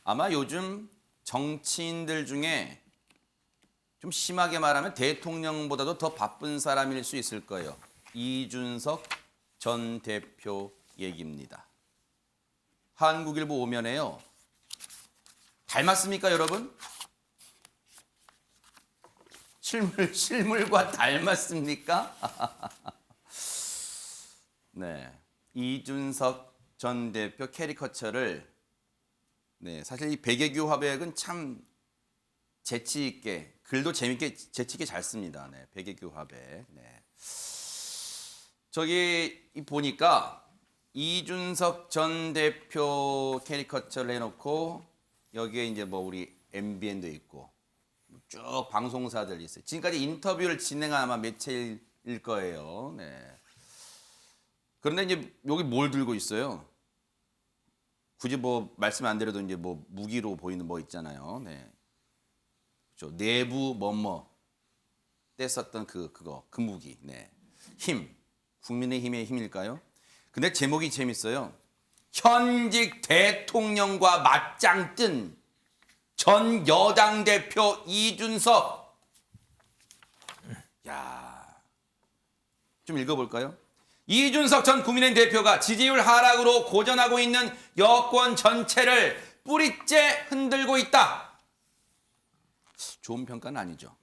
아마 요즘 정치인들 중에 좀 심하게 말하면 대통령보다도 더 바쁜 사람일 수 있을 거예요. 이준석 전 대표 얘기입니다. 한국일보 오면에요. 닮았습니까, 여러분? 실물과 닮았습니까? 네, 이준석 전 대표 캐리커처를 사실 이 백예규 화백은 참 재치 있게 글도 재밌게 재치 있게 잘 씁니다. 백예규 화백. 저기 보니까 이준석 전 대표 캐리커처를 해놓고 여기에 이제 뭐 우리 MBN도 있고 쭉 방송사들 있어요. 지금까지 인터뷰를 진행한 아마 매체일 거예요. 그런데 이제 여기 뭘 들고 있어요? 굳이 뭐 말씀 안 드려도 이제 뭐 무기로 보이는 뭐 있잖아요. 그렇죠. 내부 때 썼던 그 무기. 힘. 국민의힘의 힘일까요? 근데 제목이 재밌어요. 현직 대통령과 맞짱 뜬 전 여당 대표 이준석. 야, 좀 읽어볼까요? 이준석 전 국민의힘 대표가 지지율 하락으로 고전하고 있는 여권 전체를 뿌리째 흔들고 있다. 좋은 평가는 아니죠.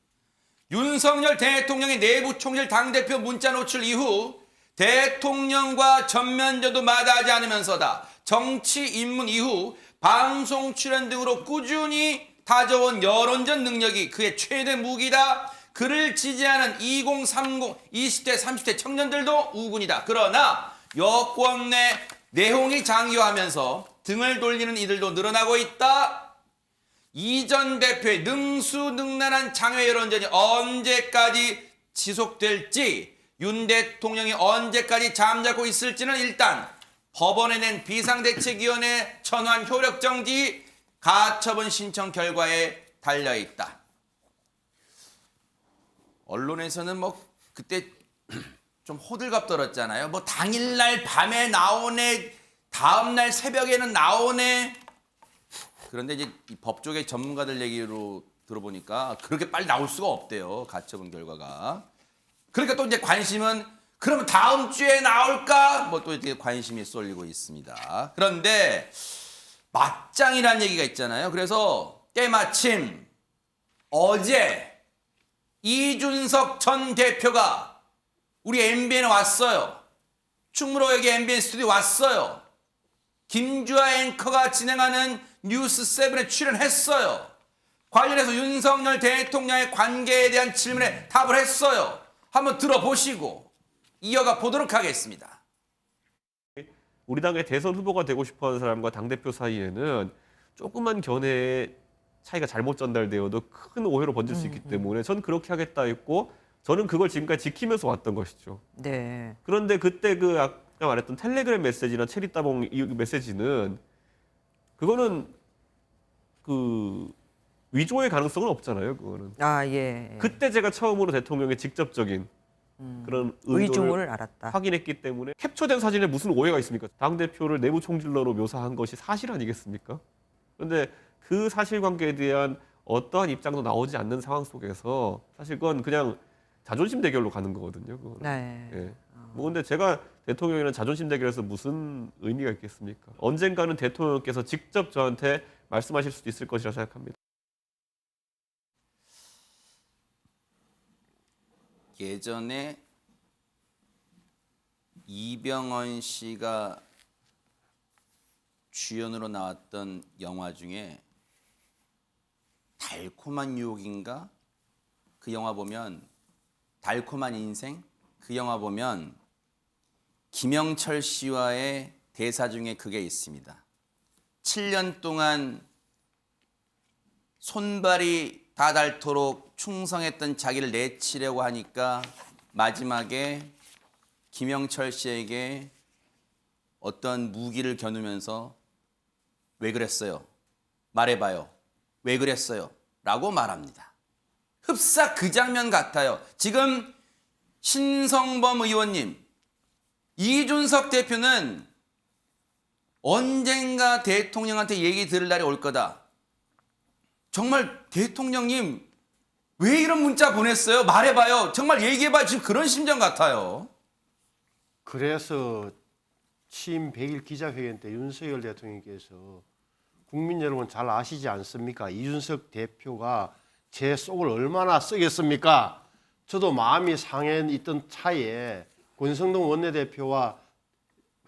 윤석열 대통령의 내부 총질 당대표 문자 노출 이후 대통령과 전면전도 마다하지 않으면서다. 정치 입문 이후 방송 출연 등으로 꾸준히 다져온 여론전 능력이 그의 최대 무기다. 그를 지지하는 2030, 20대, 30대 청년들도 우군이다. 그러나 여권 내 내홍이 장기화하면서 등을 돌리는 이들도 늘어나고 있다. 이 전 대표의 능수능란한 장외 여론전이 언제까지 지속될지, 윤 대통령이 언제까지 잠자코 있을지는 일단 법원에 낸 비상대책위원회 전환 효력정지 가처분 신청 결과에 달려있다. 언론에서는 뭐 그때 좀 호들갑 떨었잖아요. 뭐 당일날 밤에 나오네, 다음날 새벽에는 나오네. 그런데 이제 이 법조계 전문가들 얘기로 들어보니까 그렇게 빨리 나올 수가 없대요. 가처분 결과가. 그러니까 또 이제 관심은 그러면 다음 주에 나올까? 뭐 또 이렇게 관심이 쏠리고 있습니다. 그런데 맞짱이라는 얘기가 있잖아요. 그래서 때마침 어제 이준석 전 대표가 우리 MBN에 왔어요. 충무로역에 MBN 스튜디오 왔어요. 김주아 앵커가 진행하는 뉴스7에 출연했어요. 관련해서 윤석열 대통령의 관계에 대한 질문에 답을 했어요. 한번 들어보시고 이어가 보도록 하겠습니다. 우리 당의 대선 후보가 되고 싶어하는 사람과 당대표 사이에는 조그만 견해의 차이가 잘못 전달되어도 큰 오해로 번질 수 있기 때문에 전 그렇게 하겠다 했고 저는 그걸 지금까지 지키면서 왔던 것이죠. 네. 그런데 그때 그 아까 말했던 텔레그램 메시지나 체리따봉 이 메시지는 그거는 그 위조의 가능성은 없잖아요. 그거는. 아, 예. 그때 제가 처음으로 대통령의 직접적인 그런 의도를 의중을 알았다. 확인했기 때문에 캡처된 사진에 무슨 오해가 있습니까? 당대표를 내부 총질러로 묘사한 것이 사실 아니겠습니까? 그런데 그 사실관계에 대한 어떠한 입장도 나오지 않는 상황 속에서 사실 그건 그냥 자존심 대결로 가는 거거든요. 그거는. 네. 예. 뭐 근데 제가 대통령이랑 자존심 대결에서 무슨 의미가 있겠습니까? 언젠가는 대통령께서 직접 저한테 말씀하실 수도 있을 것이라 생각합니다. 예전에 이병헌 씨가 주연으로 나왔던 영화 중에 달콤한 유혹인가? 그 영화 보면 달콤한 인생? 그 영화 보면 김영철 씨와의 대사 중에 그게 있습니다. 7년 동안 손발이 다 닳도록 충성했던 자기를 내치려고 하니까 마지막에 김영철 씨에게 어떤 무기를 겨누면서 왜 그랬어요? 말해봐요. 왜 그랬어요? 라고 말합니다. 흡사 그 장면 같아요. 지금 신성범 의원님, 이준석 대표는 언젠가 대통령한테 얘기 들을 날이 올 거다. 정말 대통령님 왜 이런 문자 보냈어요? 말해봐요. 정말 얘기해봐요. 지금 그런 심정 같아요. 그래서 취임 100일 기자회견 때 윤석열 대통령께서 국민 여러분 잘 아시지 않습니까? 이준석 대표가 제 속을 얼마나 쓰겠습니까? 저도 마음이 상해 있던 차에 권성동 원내대표와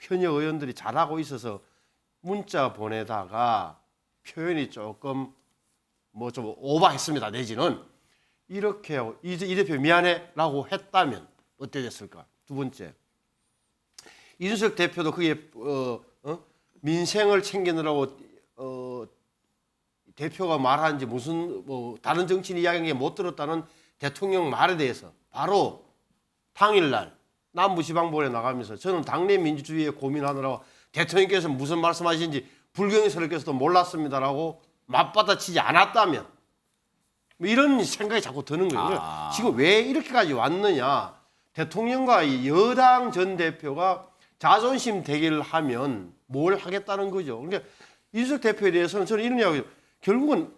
현역 의원들이 잘하고 있어서 문자 보내다가 표현이 조금 뭐 좀 오버했습니다. 내지는 이렇게 이 대표 미안해라고 했다면 어떻게 됐을까? 두 번째, 이준석 대표도 그게 민생을 챙기느라고 대표가 말하는지 무슨 뭐 다른 정치인 이야기한 게 못 들었다는 대통령 말에 대해서 바로 당일날 남부지방법원에 나가면서 저는 당내 민주주의에 고민하느라고 대통령께서 무슨 말씀하시는지 불경스럽게서도 몰랐습니다라고 맞받아치지 않았다면 뭐 이런 생각이 자꾸 드는 거예요. 지금 왜 이렇게까지 왔느냐. 대통령과 이 여당 전 대표가 자존심 대결을 하면 뭘 하겠다는 거죠. 그러니까 이준석 대표에 대해서는 저는 이런 이야기죠. 결국은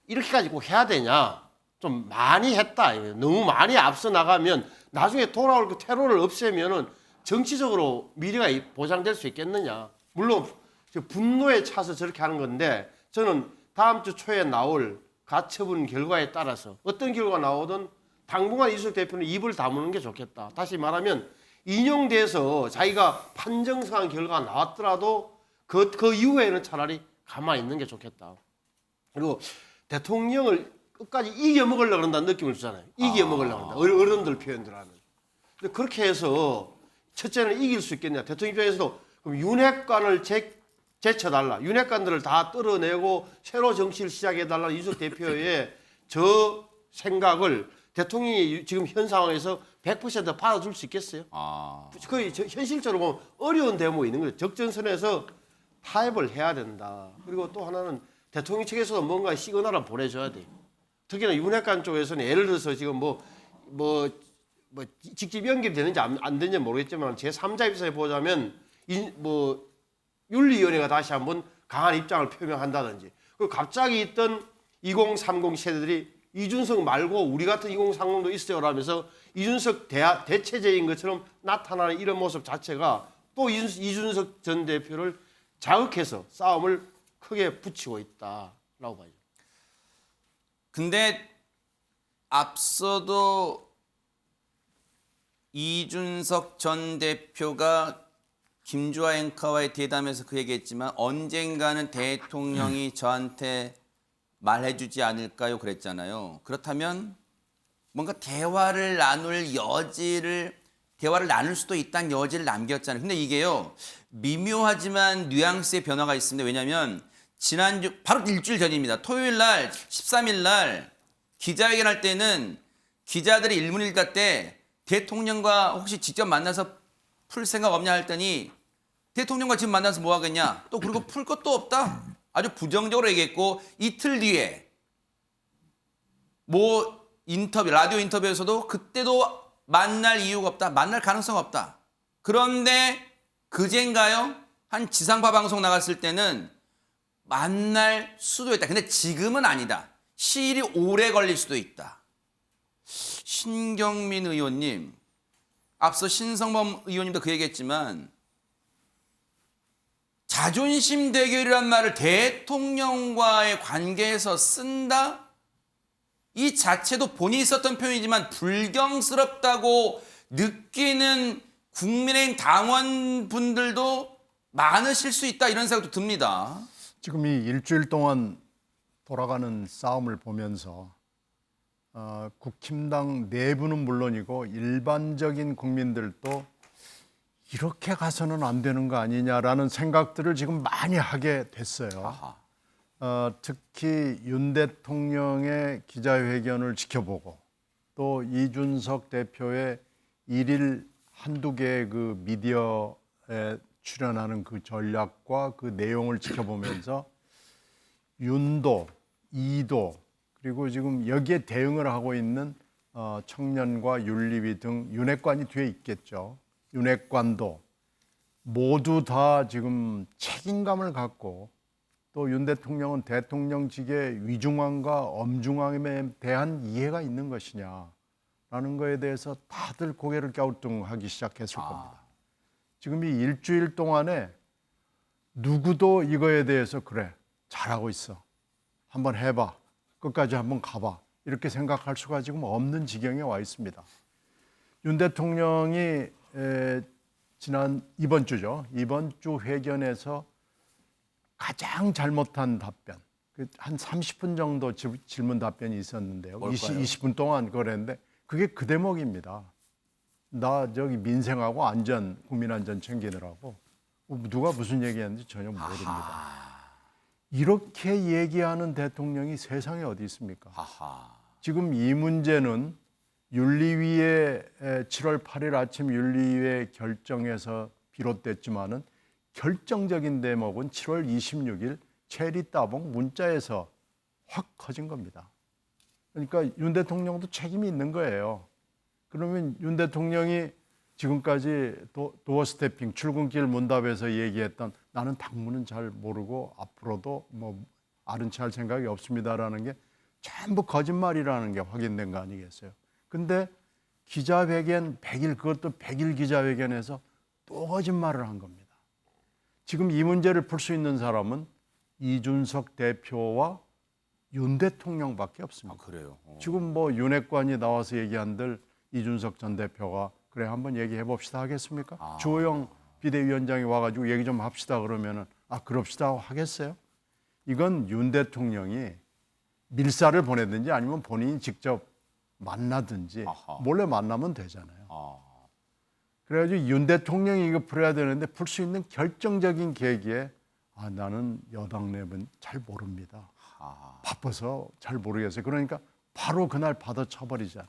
이렇게까지 꼭 해야 되냐. 좀 많이 했다. 너무 많이 앞서 나가면 나중에 돌아올 그 테러를 없애면은 정치적으로 미래가 보장될 수 있겠느냐. 물론 분노에 차서 저렇게 하는 건데 저는 다음 주 초에 나올 가처분 결과에 따라서 어떤 결과가 나오든 당분간 이준석 대표는 입을 다무는 게 좋겠다. 다시 말하면 인용돼서 자기가 판정상한 결과가 나왔더라도 그 이후에는 차라리 가만히 있는 게 좋겠다. 그리고 대통령을 끝까지 이겨먹으려고 그런다는 느낌을 주잖아요. 이겨먹으려고 한다. 어른들 표현들 하는. 근데 그렇게 해서 첫째는 이길 수 있겠냐. 대통령 입장에서도 그럼 윤핵관을 제쳐달라. 윤핵관들을 다 떨어내고 새로 정치를 시작해달라는 이준석 대표의 저 생각을 대통령이 지금 현 상황에서 100% 받아줄 수 있겠어요? 거의 현실적으로 보면 어려운 대목이 있는 거예요. 적전선에서 타협을 해야 된다. 그리고 또 하나는 대통령 측에서도 뭔가 시그널을 보내줘야 돼요. 특히나 윤핵관 쪽에서는 예를 들어서 지금 뭐 직접 연결이 되는지 안 되는지 모르겠지만 제3자 입장에서 보자면 윤리위원회가 다시 한번 강한 입장을 표명한다든지 그리고 갑자기 있던 2030 세대들이 이준석 말고 우리 같은 2030도 있어요 라면서 이준석 대체제인 것처럼 나타나는 이런 모습 자체가 또 이준석 전 대표를 자극해서 싸움을 크게 붙이고 있다라고 봐요. 근데 앞서도 이준석 전 대표가 김주아 앵커와의 대담에서 그 얘기했지만 언젠가는 대통령이 저한테 말해주지 않을까요? 그랬잖아요. 그렇다면 뭔가 대화를 나눌 수도 있다는 여지를 남겼잖아요. 근데 이게요 미묘하지만 뉘앙스의 변화가 있습니다. 왜냐하면 지난주 바로 일주일 전입니다. 토요일 날 13일 날 기자회견할 때는 기자들이 일문일답 때 대통령과 혹시 직접 만나서 풀 생각 없냐 했더니 대통령과 지금 만나서 뭐 하겠냐. 또 그리고 풀 것도 없다. 아주 부정적으로 얘기했고 이틀 뒤에 라디오 인터뷰에서도 그때도 만날 이유가 없다. 만날 가능성 없다. 그런데 그젠가요? 한 지상파 방송 나갔을 때는 만날 수도 있다. 근데 지금은 아니다. 시일이 오래 걸릴 수도 있다. 신경민 의원님, 앞서 신성범 의원님도 그 얘기했지만 자존심 대결이란 말을 대통령과의 관계에서 쓴다? 이 자체도 본인이 썼던 표현이지만 불경스럽다고 느끼는 국민의힘 당원분들도 많으실 수 있다 이런 생각도 듭니다. 지금 이 일주일 동안 돌아가는 싸움을 보면서 국힘당 내부는 물론이고 일반적인 국민들도 이렇게 가서는 안 되는 거 아니냐라는 생각들을 지금 많이 하게 됐어요. 특히 윤 대통령의 기자회견을 지켜보고 또 이준석 대표의 일일 한두 개의 그 미디어에 출연하는 그 전략과 그 내용을 지켜보면서 윤도, 이도 그리고 지금 여기에 대응을 하고 있는 청년과 윤리위 등 윤핵관이 뒤에 있겠죠. 윤핵관도 모두 다 지금 책임감을 갖고 또 윤 대통령은 대통령직의 위중함과 엄중함에 대한 이해가 있는 것이냐라는 거에 대해서 다들 고개를 갸우뚱하기 시작했을 겁니다. 지금 이 일주일 동안에 누구도 이거에 대해서 그래 잘하고 있어 한번 해봐 끝까지 한번 가봐 이렇게 생각할 수가 지금 없는 지경에 와 있습니다. 윤 대통령이 지난 이번 주죠. 이번 주 회견에서 가장 잘못한 답변 한 30분 정도 질문 답변이 있었는데요. 20분 동안 그랬는데 그게 그 대목입니다. 나 저기 민생하고 안전, 국민 안전 챙기느라고 누가 무슨 얘기했는지 전혀 모릅니다. 이렇게 얘기하는 대통령이 세상에 어디 있습니까? 하하. 지금 이 문제는 윤리위의 7월 8일 아침 윤리위의 결정에서 비롯됐지만은 결정적인 대목은 7월 26일 체리 따봉 문자에서 확 커진 겁니다. 그러니까 윤 대통령도 책임이 있는 거예요. 그러면 윤 대통령이 지금까지 도어 스태핑 출근길 문답에서 얘기했던 나는 당무는 잘 모르고 앞으로도 뭐 아른 채 할 생각이 없습니다라는 게 전부 거짓말이라는 게 확인된 거 아니겠어요? 근데 기자회견 100일 그것도 100일 기자회견에서 또 거짓말을 한 겁니다. 지금 이 문제를 풀 수 있는 사람은 이준석 대표와 윤 대통령밖에 없습니다. 그래요. 지금 뭐 윤핵관이 나와서 얘기한들 이준석 전 대표가 그래 한번 얘기해 봅시다 하겠습니까? 주호영 비대위원장이 와가지고 얘기 좀 합시다 그러면은 그럽시다 하겠어요? 이건 윤 대통령이 밀사를 보내든지 아니면 본인이 직접 만나든지 몰래 만나면 되잖아요. 그래가지고 윤 대통령이 이거 풀어야 되는데 풀 수 있는 결정적인 계기에 나는 여당 내분 잘 모릅니다. 바빠서 잘 모르겠어요. 그러니까 바로 그날 받아 쳐버리잖아요.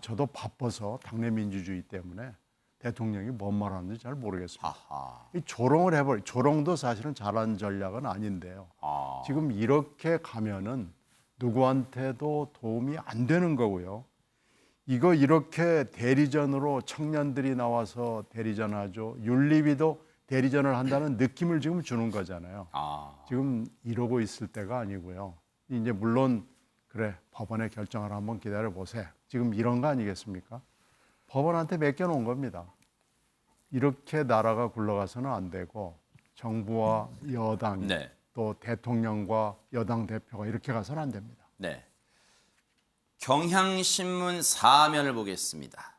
저도 바빠서 당내 민주주의 때문에 대통령이 뭔 말하는지 잘 모르겠습니다. 이 조롱을 해버려. 조롱도 사실은 잘한 전략은 아닌데요. 지금 이렇게 가면은 누구한테도 도움이 안 되는 거고요. 이거 이렇게 대리전으로 청년들이 나와서 대리전하죠. 윤리위도 대리전을 한다는 느낌을 지금 주는 거잖아요. 지금 이러고 있을 때가 아니고요. 이제 물론 그래 법원의 결정을 한번 기다려 보세요. 지금 이런 거 아니겠습니까? 법원한테 맡겨놓은 겁니다. 이렇게 나라가 굴러가서는 안 되고 정부와 여당 네. 또 대통령과 여당 대표가 이렇게 가서는 안 됩니다. 네. 경향신문 4면을 보겠습니다.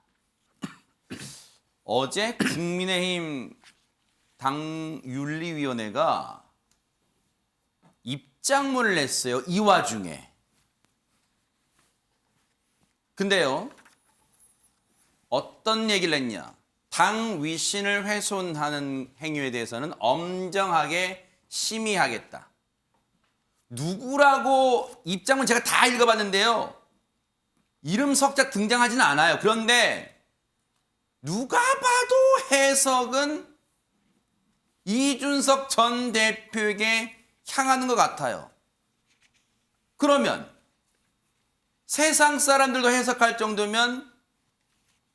어제 국민의힘 당윤리위원회가 입장문을 냈어요. 이 와중에. 근데요. 어떤 얘기를 했냐. 당 위신을 훼손하는 행위에 대해서는 엄정하게 심의하겠다. 누구라고 입장문 제가 다 읽어봤는데요. 이름 석자 등장하지는 않아요. 그런데 누가 봐도 해석은 이준석 전 대표에게 향하는 것 같아요. 그러면 세상 사람들도 해석할 정도면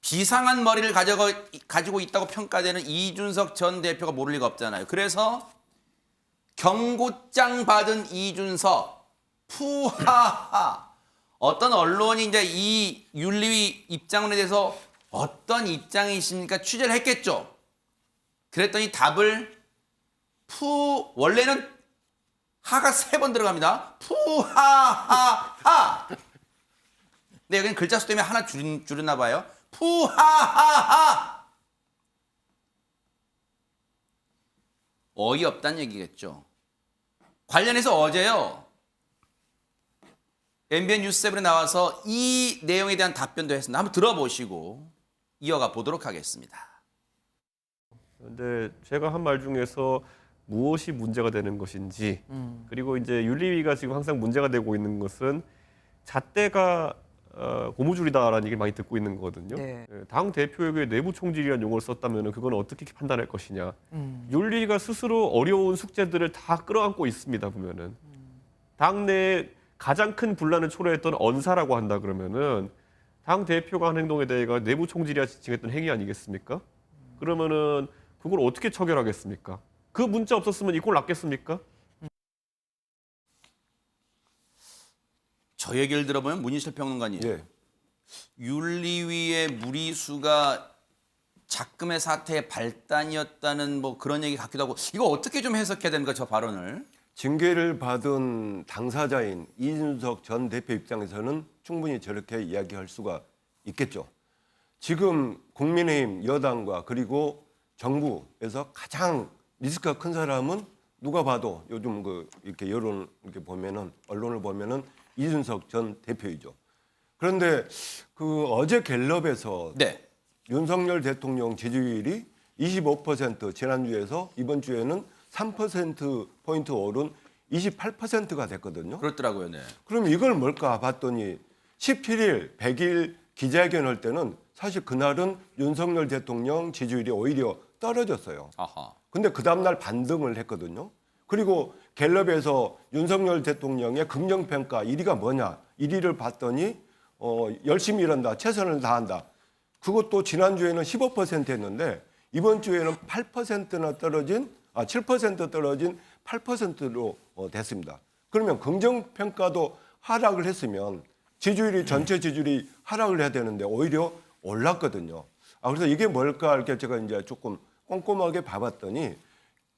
비상한 머리를 가지고 있다고 평가되는 이준석 전 대표가 모를 리가 없잖아요. 그래서 경고장 받은 이준석 푸하하. 어떤 언론이 이제 이 윤리위 입장문에 대해서 어떤 입장이십니까? 취재를 했겠죠. 그랬더니 답을 원래는 하가 3번 들어갑니다. 푸하하하. 네, 여기는 글자 수 때문에 하나 줄였나 봐요. 푸하하하. 어이없다는 얘기겠죠. 관련해서 어제요. MBN 뉴스7에 나와서 이 내용에 대한 답변도 했습니다. 한번 들어보시고 이어가 보도록 하겠습니다. 근데 제가 한 말 중에서 무엇이 문제가 되는 것인지 그리고 이제 윤리위가 지금 항상 문제가 되고 있는 것은 잣대가 고무줄이다라는 얘기를 많이 듣고 있는 거거든요. 네. 당 대표에게 내부 총질이라는 용어를 썼다면 그건 어떻게 판단할 것이냐. 윤리위가 스스로 어려운 숙제들을 다 끌어안고 있습니다. 보면은 당내 가장 큰 분란을 초래했던 언사라고 한다 그러면은 당 대표가 한 행동에 대해 내부 총질이라 지칭했던 행위 아니겠습니까? 그러면은 그걸 어떻게 처결하겠습니까? 그 문자 없었으면 이 꼴 났겠습니까? 저 얘기를 들어보면 문희실 평론가님, 예. 윤리위의 무리수가 작금의 사태의 발단이었다는 뭐 그런 얘기 같기도 하고, 이거 어떻게 좀 해석해야 됩니까, 저 발언을? 징계를 받은 당사자인 이준석 전 대표 입장에서는 충분히 저렇게 이야기할 수가 있겠죠. 지금 국민의힘 여당과 그리고 정부에서 가장 리스크가 큰 사람은 누가 봐도 요즘 이렇게 여론 이렇게 보면은 언론을 보면은 이준석 전 대표이죠. 그런데 어제 갤럽에서 네. 윤석열 대통령 지지율이 25% 지난주에서 이번 주에는 3%포인트 오른 28%가 됐거든요. 그렇더라고요. 네. 그럼 이걸 뭘까 봤더니 17일, 100일 기자회견 할 때는 사실 그날은 윤석열 대통령 지지율이 오히려 떨어졌어요. 아하. 근데 그 다음날 반등을 했거든요. 그리고 갤럽에서 윤석열 대통령의 긍정평가 1위가 뭐냐? 1위를 봤더니 열심히 일한다, 최선을 다한다. 그것도 지난주에는 15% 했는데 이번 주에는 8%나 떨어진 7% 떨어진 8%로 됐습니다. 그러면 긍정평가도 하락을 했으면 지지율이 전체 지지율이 하락을 해야 되는데 오히려 올랐거든요. 그래서 이게 뭘까 이렇게 제가 이제 조금 꼼꼼하게 봐봤더니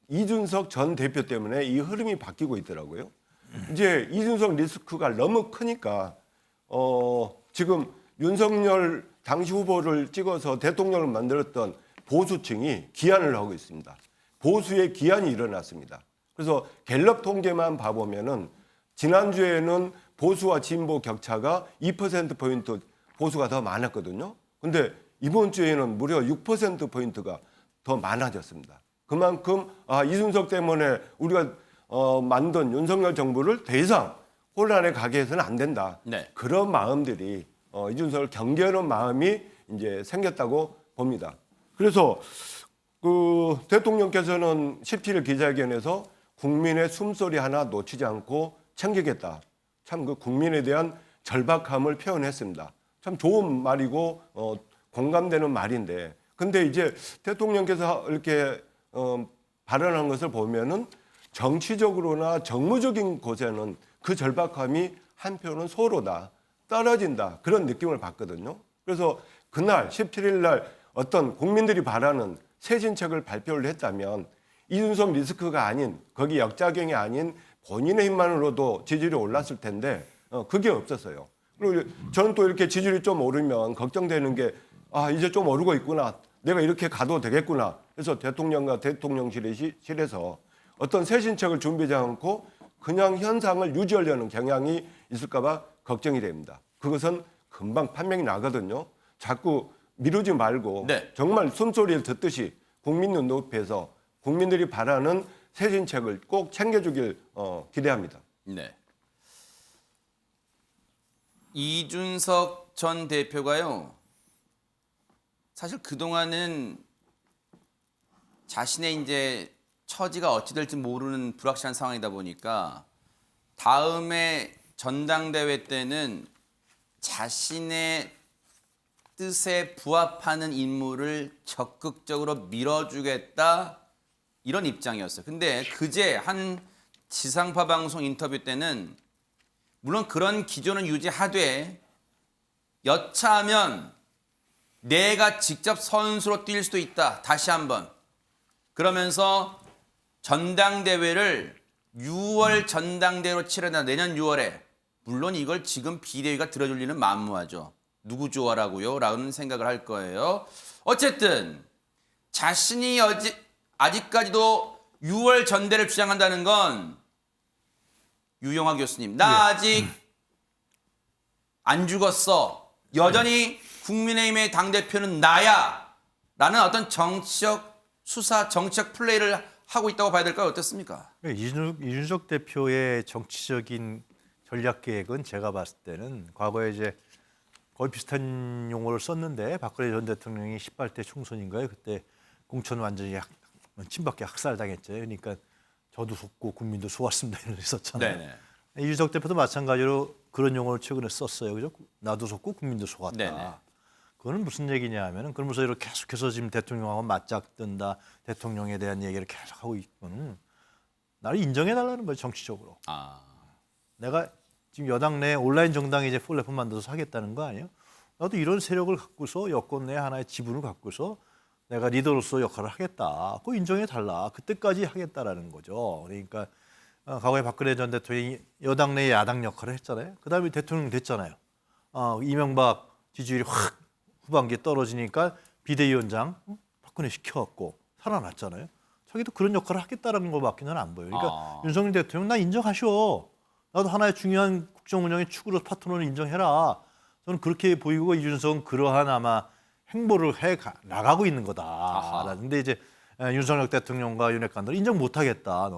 이준석 전 대표 때문에 이 흐름이 바뀌고 있더라고요. 이제 이준석 리스크가 너무 크니까 지금 윤석열 당시 후보를 찍어서 대통령을 만들었던 보수층이 기한을 하고 있습니다. 보수의 기한이 일어났습니다. 그래서 갤럽 통계만 봐보면은 지난주에는 보수와 진보 격차가 2%포인트 보수가 더 많았거든요. 근데 이번 주에는 무려 6%포인트가 더 많아졌습니다. 그만큼 이준석 때문에 우리가 만든 윤석열 정부를 더 이상 혼란에 가게 해서는 안 된다. 네. 그런 마음들이 이준석을 경계하는 마음이 이제 생겼다고 봅니다. 그래서 대통령께서는 17일 기자회견에서 국민의 숨소리 하나 놓치지 않고 챙기겠다. 참 국민에 대한 절박함을 표현했습니다. 참 좋은 말이고 공감되는 말인데, 근데 이제 대통령께서 이렇게 발언한 것을 보면은 정치적으로나 정무적인 곳에는 그 절박함이 한편은 소로다, 떨어진다, 그런 느낌을 받거든요. 그래서 그날 17일 날 어떤 국민들이 바라는 새 진책을 발표를 했다면 이준석 리스크가 아닌, 거기 역작용이 아닌 본인의 힘만으로도 지지율이 올랐을 텐데 그게 없었어요. 그리고 저는 또 이렇게 지지율이 좀 오르면 걱정되는 게 이제 좀 오르고 있구나, 내가 이렇게 가도 되겠구나. 그래서 대통령과 대통령실에서 어떤 새 진책을 준비하지 않고 그냥 현상을 유지하려는 경향이 있을까 봐 걱정이 됩니다. 그것은 금방 판명이 나거든요. 자꾸 미루지 말고 네. 정말 숨소리를 듣듯이 국민 눈높이에서 국민들이 바라는 새 진책을 꼭 챙겨주길 기대합니다. 네. 이준석 전 대표가요, 사실 그동안은 자신의 이제 처지가 어찌 될지 모르는 불확실한 상황이다 보니까 다음에 전당대회 때는 자신의 뜻에 부합하는 인물을 적극적으로 밀어주겠다, 이런 입장이었어요. 근데 그제 한 지상파 방송 인터뷰 때는 물론 그런 기조는 유지하되 여차하면 내가 직접 선수로 뛸 수도 있다, 다시 한번. 그러면서 전당대회를 6월 전당대회로 치러낸다, 내년 6월에. 물론 이걸 지금 비대위가 들어줄 리는 만무하죠. 누구 좋아라고요? 라는 생각을 할 거예요. 어쨌든 자신이 아직까지도 6월 전대를 주장한다는 건, 유영하 교수님, 나 아직 안 죽었어, 여전히 국민의힘의 당대표는 나야, 라는 어떤 정치적 수사, 정치적 플레이를 하고 있다고 봐야 될까요? 어떻습니까? 이준석 대표의 정치적인 전략 계획은 제가 봤을 때는 과거에 이제 거의 비슷한 용어를 썼는데, 박근혜 전 대통령이 18대 총선인가요? 그때 공천 완전히 친박계 학살당했죠. 그러니까 저도 속고 국민도 속았습니다, 이런 거 있었잖아요. 네네. 이준석 대표도 마찬가지로 그런 용어를 최근에 썼어요. 그죠? 나도 속고 국민도 속았다. 네네. 그거는 무슨 얘기냐 하면은 그러면서 이렇게 계속해서 지금 대통령하고 맞짱뜬다. 대통령에 대한 얘기를 계속 하고 있고는 나를 인정해 달라는 거예요, 정치적으로. 아. 내가 지금 여당 내 온라인 정당에 이제 플랫폼 만들어서 하겠다는 거 아니에요? 나도 이런 세력을 갖고서 여권 내 하나의 지분을 갖고서 내가 리더로서 역할을 하겠다. 그거 인정해 달라. 그때까지 하겠다라는 거죠. 그러니까 과거에 박근혜 전 대통령이 여당 내 야당 역할을 했잖아요. 그다음에 대통령 됐잖아요. 이명박 지지율이 확 후반기에 떨어지니까 비대위원장 박근혜 시켜갖고 살아났잖아요. 자기도 그런 역할을 하겠다라는 거밖에 는 안 보여요. 그러니까 윤석열 대통령 나 인정하셔. 나도 하나의 중요한 국정 운영의 축으로 파트너를 인정해라. 저는 그렇게 보이고 이준석은 그러한 아마 행보를 해 나가고 있는 거다라는데 이제 윤석열 대통령과 윤핵관들 인정 못하겠다.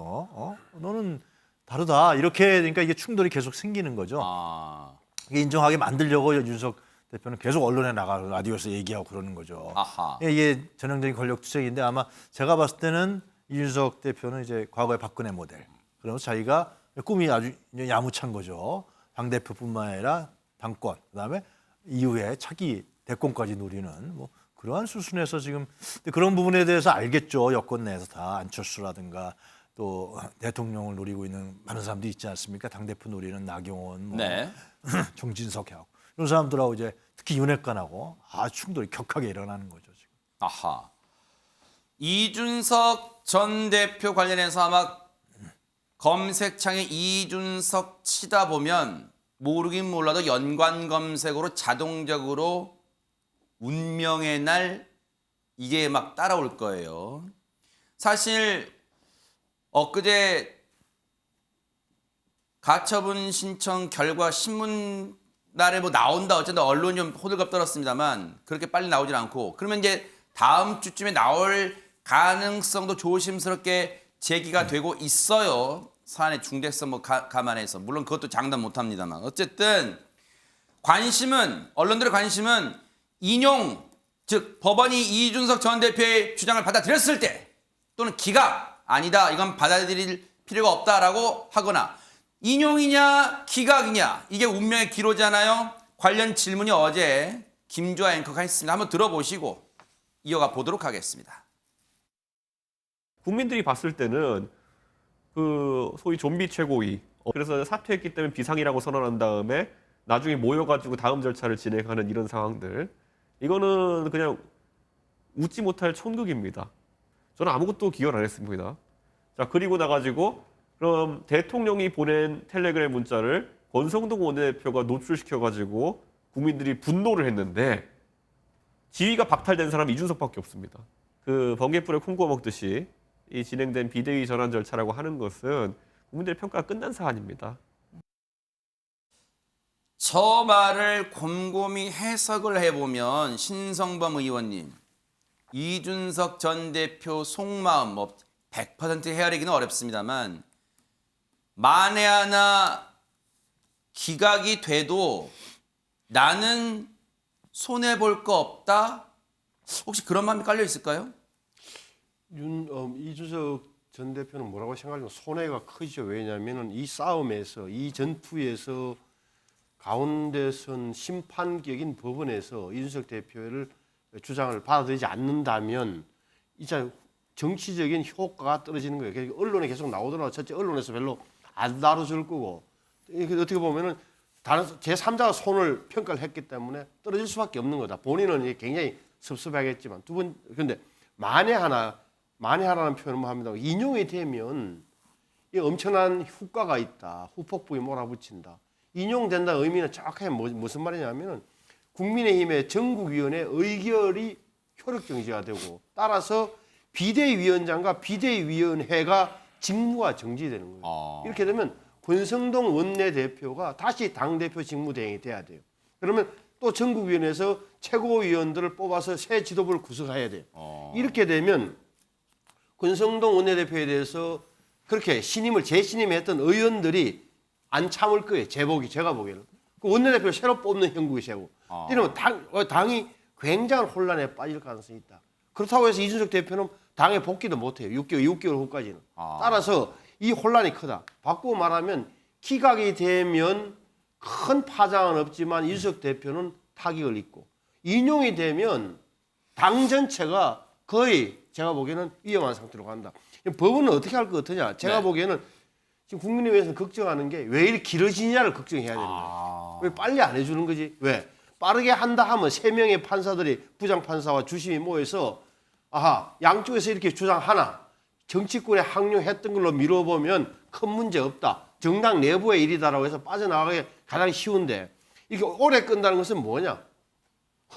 너는 다르다. 이렇게 그러니까 이게 충돌이 계속 생기는 거죠. 아. 이게 인정하게 만들려고 윤석 대표는 계속 언론에 나가서 라디오에서 얘기하고 그러는 거죠. 아하. 이게 전형적인 권력 투쟁인데 아마 제가 봤을 때는 이준석 대표는 이제 과거의 박근혜 모델. 그러면서 자기가 꿈이 아주 야무찬 거죠. 당대표뿐만 아니라 당권, 그다음에 이후에 차기 대권까지 노리는 뭐 그러한 수순에서 지금 그런 부분에 대해서 알겠죠. 여권 내에서 다 안철수라든가 또 대통령을 노리고 있는 많은 사람들이 있지 않습니까? 당대표 노리는 나경원, 뭐 네. 정진석하고 이런 사람들하고 이제 특히 윤핵관하고 충돌이 격하게 일어나는 거죠. 지금. 아하. 이준석 전 대표 관련해서 아마 검색창에 이준석 치다 보면 모르긴 몰라도 연관 검색으로 자동적으로 운명의 날 이게 막 따라올 거예요. 사실 엊그제 가처분 신청 결과 신문 날에 뭐 나온다 어쩐다 언론이 좀 호들갑 떨었습니다만 그렇게 빨리 나오질 않고 그러면 이제 다음 주쯤에 나올 가능성도 조심스럽게 제기가 되고 있어요. 사안의 중대성 뭐 감안해서 물론 그것도 장담 못합니다만 어쨌든 관심은 언론들의 관심은 인용 즉 법원이 이준석 전 대표의 주장을 받아들였을 때 또는 기각 아니다 이건 받아들일 필요가 없다라고 하거나 인용이냐 기각이냐 이게 운명의 기로잖아요. 관련 질문이 어제 김주아 앵커가 했습니다. 한번 들어보시고 이어가 보도록 하겠습니다. 국민들이 봤을 때는 그 소위 좀비 최고위 그래서 사퇴했기 때문에 비상이라고 선언한 다음에 나중에 모여가지고 다음 절차를 진행하는 이런 상황들 이거는 그냥 웃지 못할 촌극입니다. 저는 아무것도 기억 안 했습니다. 자 그리고 나가지고 그럼 대통령이 보낸 텔레그램 문자를 권성동 원내대표가 노출시켜가지고 국민들이 분노를 했는데 지위가 박탈된 사람이 이준석밖에 없습니다. 그 번개불에 콩 구워 먹듯이 이 진행된 비대위 전환 절차라고 하는 것은 국민들의 평가가 끝난 사안입니다. 저 말을 곰곰이 해석을 해보면 신성범 의원님 이준석 전 대표 속마음 뭐 100% 헤아리기는 어렵습니다만 만에 하나 기각이 돼도 나는 손해볼 거 없다? 혹시 그런 마음이 깔려 있을까요? 이준석 전 대표는 뭐라고 생각하면 손해가 크죠. 왜냐하면 이 싸움에서 이 전투에서 가운데선 심판격인 법원에서 이준석 대표를 주장을 받아들이지 않는다면 이제 정치적인 효과가 떨어지는 거예요. 그러니까 언론에 계속 나오더라도 첫째 언론에서 별로 안 다뤄줄 거고 어떻게 보면은 다른 제3자가 손을 평가를 했기 때문에 떨어질 수밖에 없는 거다. 본인은 굉장히 섭섭하겠지만 두 번 근데 만에 하나라는 표현을 뭐 합니다. 인용이 되면 이 엄청난 효과가 있다. 후폭풍이 몰아붙인다. 인용된다 의미는 정확하게 무슨 말이냐면은 국민의힘의 전국위원회 의결이 효력 정지가 되고 따라서 비대위원장과 비대위원회가 직무가 정지되는 거예요. 이렇게 되면 권성동 원내대표가 다시 당대표 직무대행이 돼야 돼요. 그러면 또 전국위원회에서 최고위원들을 뽑아서 새 지도부를 구성해야 돼요. 이렇게 되면 권성동 원내대표에 대해서 그렇게 재신임했던 의원들이 안 참을 거예요. 제가 보기에는. 그 원내대표 새로 뽑는 형국이시고. 이러면 당이 굉장한 혼란에 빠질 가능성이 있다. 그렇다고 해서 이준석 대표는 당에 복귀도 못해요. 6개월 후까지는. 따라서 이 혼란이 크다. 바꾸고 말하면 기각이 되면 큰 파장은 없지만 이준석 대표는 타격을 입고 인용이 되면 당 전체가 거의 제가 보기에는 위험한 상태로 간다. 법원은 어떻게 할 것 같으냐? 제가 네. 보기에는 지금 국민의회에서 걱정하는 게 왜 이렇게 길어지냐를 걱정해야 되는 거예요. 왜 빨리 안 해주는 거지? 왜? 빠르게 한다 하면 3명의 판사들이 부장판사와 주심이 모여서 아하 양쪽에서 이렇게 주장하나 정치권에 항용했던 걸로 미뤄보면 큰 문제 없다. 정당 내부의 일이다라고 해서 빠져나가기 가장 쉬운데 이렇게 오래 끈다는 것은 뭐냐?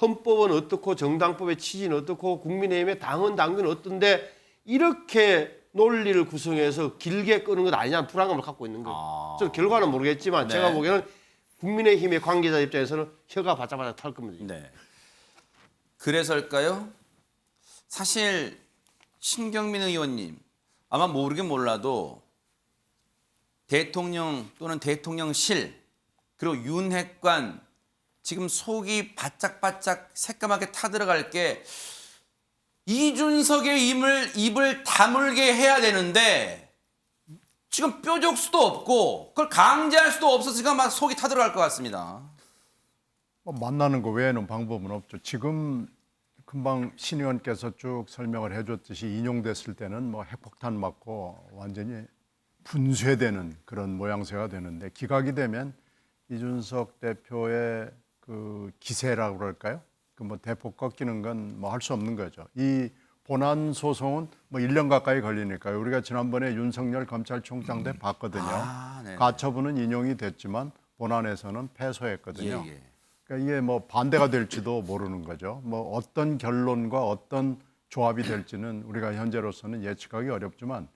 헌법은 어떻고 정당법의 취지는 어떻고 국민의힘의 당헌 당규는 어떤데 이렇게 논리를 구성해서 길게 끄는 것 아니냐는 불안감을 갖고 있는 거예요. 저 결과는 모르겠지만 네. 제가 보기에는 국민의힘의 관계자 입장에서는 혀가 바짝바짝 탈 겁니다. 네. 그래서일까요? 사실 신경민 의원님 아마 모르긴 몰라도 대통령 또는 대통령실 그리고 윤핵관 지금 속이 바짝바짝 새까맣게 타들어갈 게 이준석의 입을 다물게 해야 되는데 지금 뾰족수도 없고 그걸 강제할 수도 없었으니까 막 속이 타들어갈 것 같습니다. 뭐 만나는 거 외에는 방법은 없죠. 지금 금방 신 의원께서 쭉 설명을 해줬듯이 인용됐을 때는 뭐 핵폭탄 맞고 완전히 분쇄되는 그런 모양새가 되는데 기각이 되면 이준석 대표의 그 기세라고 그럴까요? 그 뭐 대폭 꺾이는 건 뭐 할 수 없는 거죠. 이 본안 소송은 뭐 1년 가까이 걸리니까요. 우리가 지난번에 윤석열 검찰총장 때 봤거든요. 네네. 가처분은 인용이 됐지만 본안에서는 패소했거든요. 예, 예. 그러니까 이게 뭐 반대가 될지도 모르는 거죠. 뭐 어떤 결론과 어떤 조합이 될지는 우리가 현재로서는 예측하기 어렵지만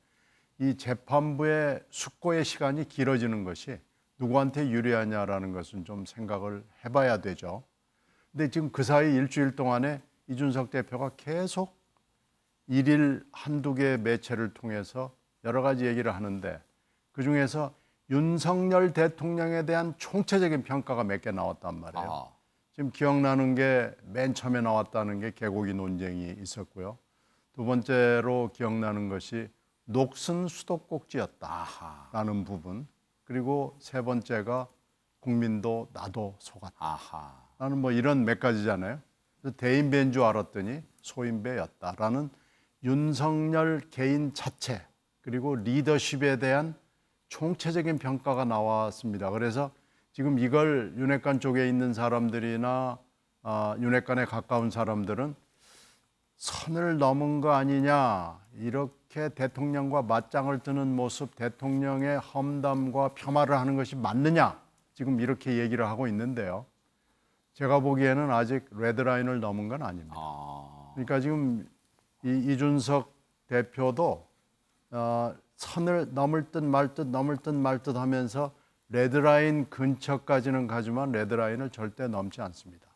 이 재판부의 숙고의 시간이 길어지는 것이 누구한테 유리하냐라는 것은 좀 생각을 해봐야 되죠. 근데 지금 그 사이 일주일 동안에 이준석 대표가 계속 일일 한두 개 매체를 통해서 여러 가지 얘기를 하는데 그중에서 윤석열 대통령에 대한 총체적인 평가가 몇 개 나왔단 말이에요. 아. 지금 기억나는 게 맨 처음에 나왔다는 게 개고기 논쟁이 있었고요. 두 번째로 기억나는 것이 녹슨 수도꼭지였다라는 부분. 그리고 세 번째가 국민도 나도 속았다. 아하. 라는 뭐 이런 몇 가지잖아요. 그래서 대인배인 줄 알았더니 소인배였다라는 윤석열 개인 자체 그리고 리더십에 대한 총체적인 평가가 나왔습니다. 그래서 지금 이걸 윤핵관 쪽에 있는 사람들이나 윤핵관에 가까운 사람들은 선을 넘은 거 아니냐 이렇게 대통령과 맞짱을 뜨는 모습 대통령의 험담과 폄하를 하는 것이 맞느냐 지금 이렇게 얘기를 하고 있는데요. 제가 보기에는 아직 레드라인을 넘은 건 아닙니다. 그러니까 지금 이준석 대표도 선을 넘을 듯 말 듯 넘을 듯 말 듯 하면서 레드라인 근처까지는 가지만 레드라인을 절대 넘지 않습니다.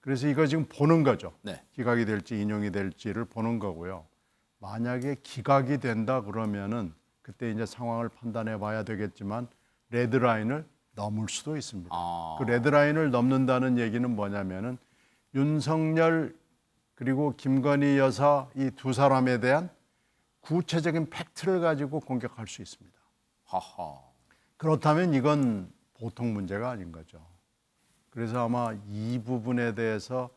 그래서 이거 지금 보는 거죠. 네. 기각이 될지 인용이 될지를 보는 거고요. 만약에 기각이 된다 그러면은 그때 이제 상황을 판단해 봐야 되겠지만 레드라인을 넘을 수도 있습니다. 그 레드라인을 넘는다는 얘기는 뭐냐면은 윤석열 그리고 김건희 여사 이 두 사람에 대한 구체적인 팩트를 가지고 공격할 수 있습니다. 하하. 그렇다면 이건 보통 문제가 아닌 거죠. 그래서 아마 이 부분에 대해서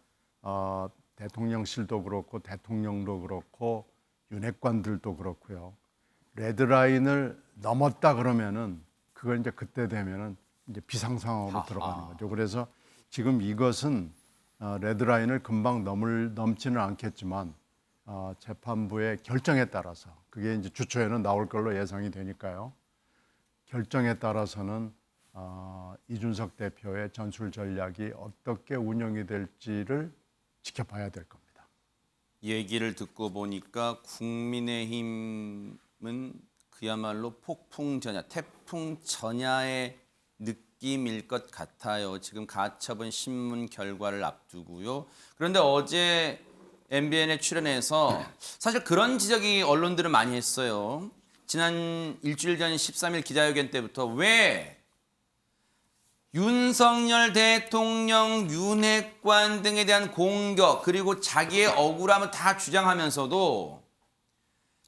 대통령실도 그렇고 대통령도 그렇고 윤핵관들도 그렇고요. 레드라인을 넘었다 그러면은 그건 이제 그때 되면은 이제 비상 상황으로 들어가는 거죠. 그래서 지금 이것은 레드라인을 금방 넘지는 않겠지만 재판부의 결정에 따라서 그게 이제 주초에는 나올 걸로 예상이 되니까요. 결정에 따라서는 이준석 대표의 전술 전략이 어떻게 운영이 될지를 지켜봐야 될 겁니다. 얘기를 듣고 보니까 국민의힘은 그야말로 폭풍 전야, 태풍 전야의 느낌일 것 같아요. 지금 가처분 신문 결과를 앞두고요. 그런데 어제 MBN에 출연해서 사실 그런 지적이 언론들은 많이 했어요. 지난 일주일 전 13일 기자회견 때부터 왜 윤석열 대통령, 윤핵관 등에 대한 공격 그리고 자기의 억울함을 다 주장하면서도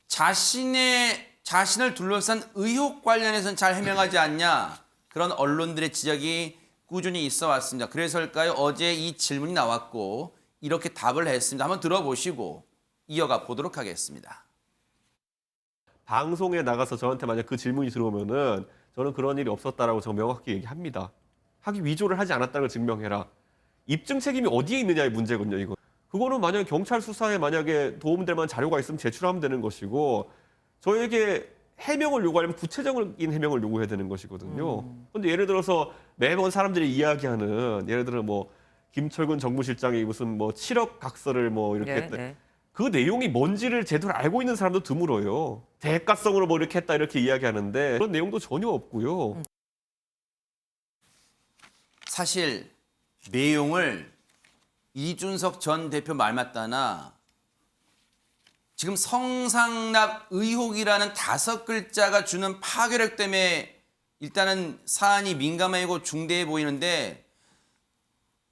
자신을 둘러싼 의혹 관련해서는 잘 해명하지 않냐 그런 언론들의 지적이 꾸준히 있어 왔습니다. 그래서일까요? 어제 이 질문이 나왔고 이렇게 답을 했습니다. 한번 들어보시고 이어가 보도록 하겠습니다. 방송에 나가서 저한테 만약 그 질문이 들어오면은 저는 그런 일이 없었다라고 제가 명확히 얘기합니다. 하기 위조를 하지 않았다는 걸 증명해라. 입증 책임이 어디에 있느냐의 문제거든요, 이거. 그거는 만약에 경찰 수사에 만약에 도움될 만한 자료가 있으면 제출하면 되는 것이고 저에게 해명을 요구하려면 구체적인 해명을 요구해야 되는 것이거든요. 근데 예를 들어서 매번 사람들이 이야기하는 예를 들어 뭐 김철근 정무실장이 무슨 뭐 7억 각서를 뭐 이렇게 했다. 그 내용이 뭔지를 제대로 알고 있는 사람도 드물어요. 대가성으로 뭐 이렇게 했다 이렇게 이야기하는데 그런 내용도 전혀 없고요. 사실 내용을 이준석 전 대표 말 맞다나 지금 성상납 의혹이라는 5글자가 주는 파괴력 때문에 일단은 사안이 민감하고 중대해 보이는데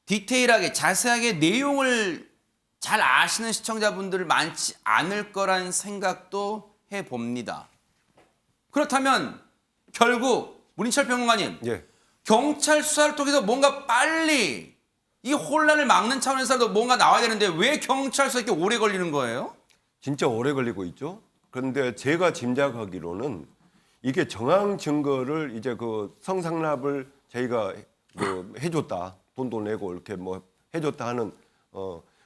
디테일하게 자세하게 내용을 잘 아시는 시청자분들 많지 않을 거란 생각도 해봅니다. 그렇다면 결국 문인철 평론가님 예. 경찰 수사를 통해서 뭔가 빨리 이 혼란을 막는 차원에서도 뭔가 나와야 되는데 왜 경찰 수사 이렇게 오래 걸리는 거예요? 진짜 오래 걸리고 있죠. 그런데 제가 짐작하기로는 이게 정황 증거를 이제 그 성상납을 저희가 그 해줬다, 돈도 내고 이렇게 뭐 해줬다 하는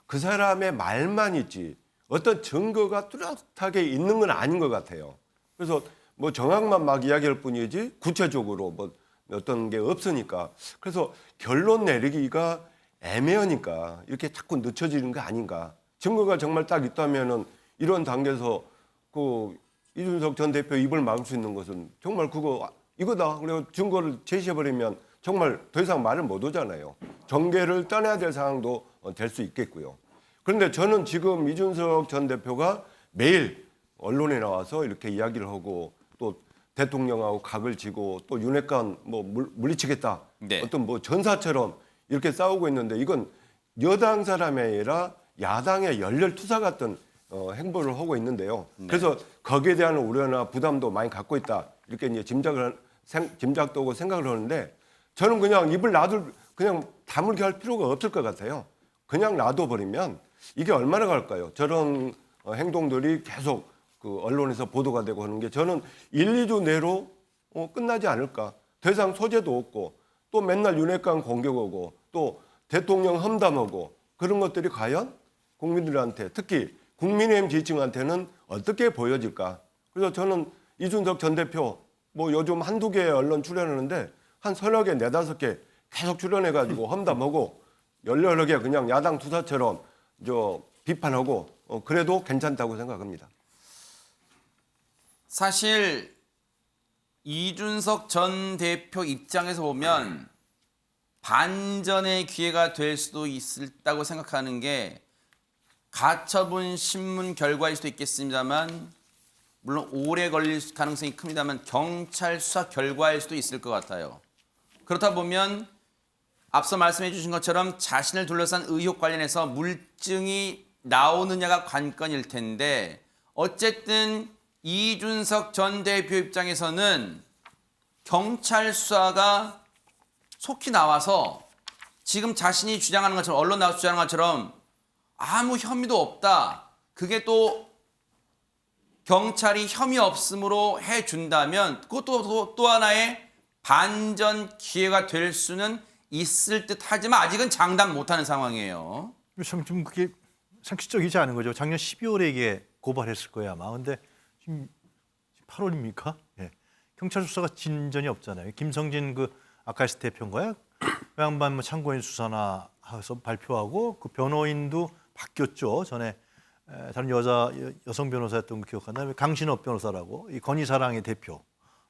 그 사람의 말만 있지 어떤 증거가 뚜렷하게 있는 건 아닌 것 같아요. 그래서 뭐 정황만 막 이야기할 뿐이지 구체적으로 뭐 어떤 게 없으니까 그래서 결론 내리기가 애매하니까 이렇게 자꾸 늦춰지는 거 아닌가. 증거가 정말 딱 있다면은 이런 단계에서 그 이준석 전 대표 입을 막을 수 있는 것은 정말 그거 이거다. 그리고 증거를 제시해버리면 정말 더 이상 말을 못 하잖아요. 정계를 떠나야 될 상황도 될 수 있겠고요. 그런데 저는 지금 이준석 전 대표가 매일 언론에 나와서 이렇게 이야기를 하고 또 대통령하고 각을 지고 또 윤핵관 뭐 물리치겠다. 네. 어떤 뭐 전사처럼 이렇게 싸우고 있는데 이건 여당 사람이 아니라 야당의 열렬투사 같은 행보를 하고 있는데요. 그래서 거기에 대한 우려나 부담도 많이 갖고 있다. 이렇게 이제 짐작도 하고 생각을 하는데 저는 그냥 입을 그냥 다물게 할 필요가 없을 것 같아요. 그냥 놔둬버리면 이게 얼마나 갈까요? 저런 행동들이 계속 그 언론에서 보도가 되고 하는 게 저는 1, 2주 내로 끝나지 않을까. 더 이상 소재도 없고 또 맨날 윤핵관 공격하고 또 대통령 험담하고 그런 것들이 과연 국민들한테 특히 국민의힘 지지층한테는 어떻게 보여질까. 그래서 저는 이준석 전 대표 뭐 요즘 한두 개 언론 출연하는데 한 서너 개, 네다섯 개 계속 출연해가지고 험담하고 열렬하게 그냥 야당 투사처럼 비판하고 그래도 괜찮다고 생각합니다. 사실 이준석 전 대표 입장에서 보면 반전의 기회가 될 수도 있다고 생각하는 게 가처분 신문 결과일 수도 있겠습니다만 물론 오래 걸릴 가능성이 큽니다만 경찰 수사 결과일 수도 있을 것 같아요. 그렇다 보면 앞서 말씀해 주신 것처럼 자신을 둘러싼 의혹 관련해서 물증이 나오느냐가 관건일 텐데 어쨌든 이준석 전 대표 입장에서는 경찰 수사가 속히 나와서 지금 자신이 주장하는 것처럼 언론 나와서 주장하는 것처럼 아무 혐의도 없다. 그게 또 경찰이 혐의 없음으로 해준다면 그것도 또 하나의 반전 기회가 될 수는 있을 듯 하지만 아직은 장담 못하는 상황이에요. 좀 그게 상식적이지 않은 거죠. 작년 12월에 이게 고발했을 거예요 아마. 근데 지금 8월입니까? 예. 경찰 수사가 진전이 없잖아요. 김성진 그 아카이스 대표인가요? 그 양반 뭐 참고인 수사나 해서 발표하고 그 변호인도 바뀌었죠. 전에 다른 여성 변호사였던 거 기억한다. 강신업 변호사라고 이 건희사랑의 대표.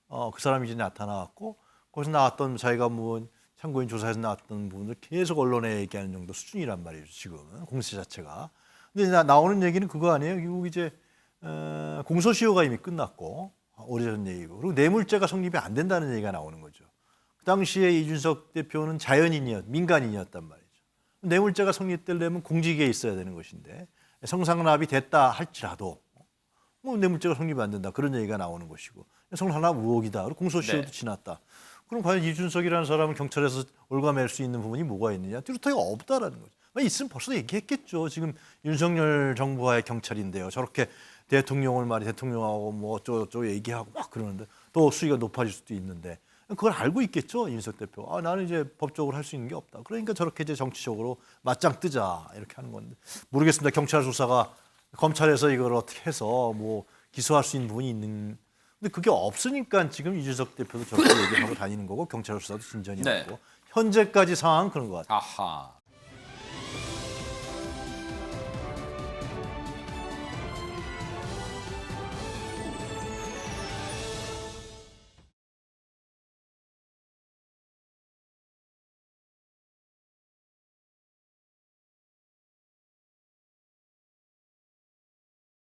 그 사람이 이제 나타나왔고 거기서 나왔던 자기가 뭐 참고인 조사에서 나왔던 부분을 계속 언론에 얘기하는 정도 수준이란 말이죠. 지금은 공세 자체가. 근데 나오는 얘기는 그거 아니에요. 결국 이제 공소시효가 이미 끝났고 오래전 얘기고 그리고 뇌물죄가 성립이 안 된다는 얘기가 나오는 거죠. 그 당시에 이준석 대표는 민간인이었단 말이죠. 뇌물죄가 성립되려면 공직에 있어야 되는 것인데 성상납이 됐다 할지라도 뭐 뇌물죄가 성립이 안 된다 그런 얘기가 나오는 것이고 성상납 의혹이다. 그리고 공소시효도 지났다. 그럼 과연 이준석이라는 사람을 경찰에서 올가맬 수 있는 부분이 뭐가 있느냐? 뚜렷하게 없다라는 거죠. 있으면 벌써 얘기했겠죠. 지금 윤석열 정부와의 경찰인데요. 저렇게 대통령을 대통령하고 뭐 어쩌고저쩌고 얘기하고 막 그러는데 또 수위가 높아질 수도 있는데 그걸 알고 있겠죠. 이준석 대표. 나는 이제 법적으로 할 수 있는 게 없다. 그러니까 저렇게 이제 정치적으로 맞짱 뜨자 이렇게 하는 건데 모르겠습니다. 경찰 수사가 검찰에서 이걸 어떻게 해서 뭐 기소할 수 있는 부분이 있는 근데 그게 없으니까 지금 이준석 대표도 저렇게 얘기하고 다니는 거고 경찰 수사도 진전이 네. 되고 현재까지 상황은 그런 것 같아요. 아하.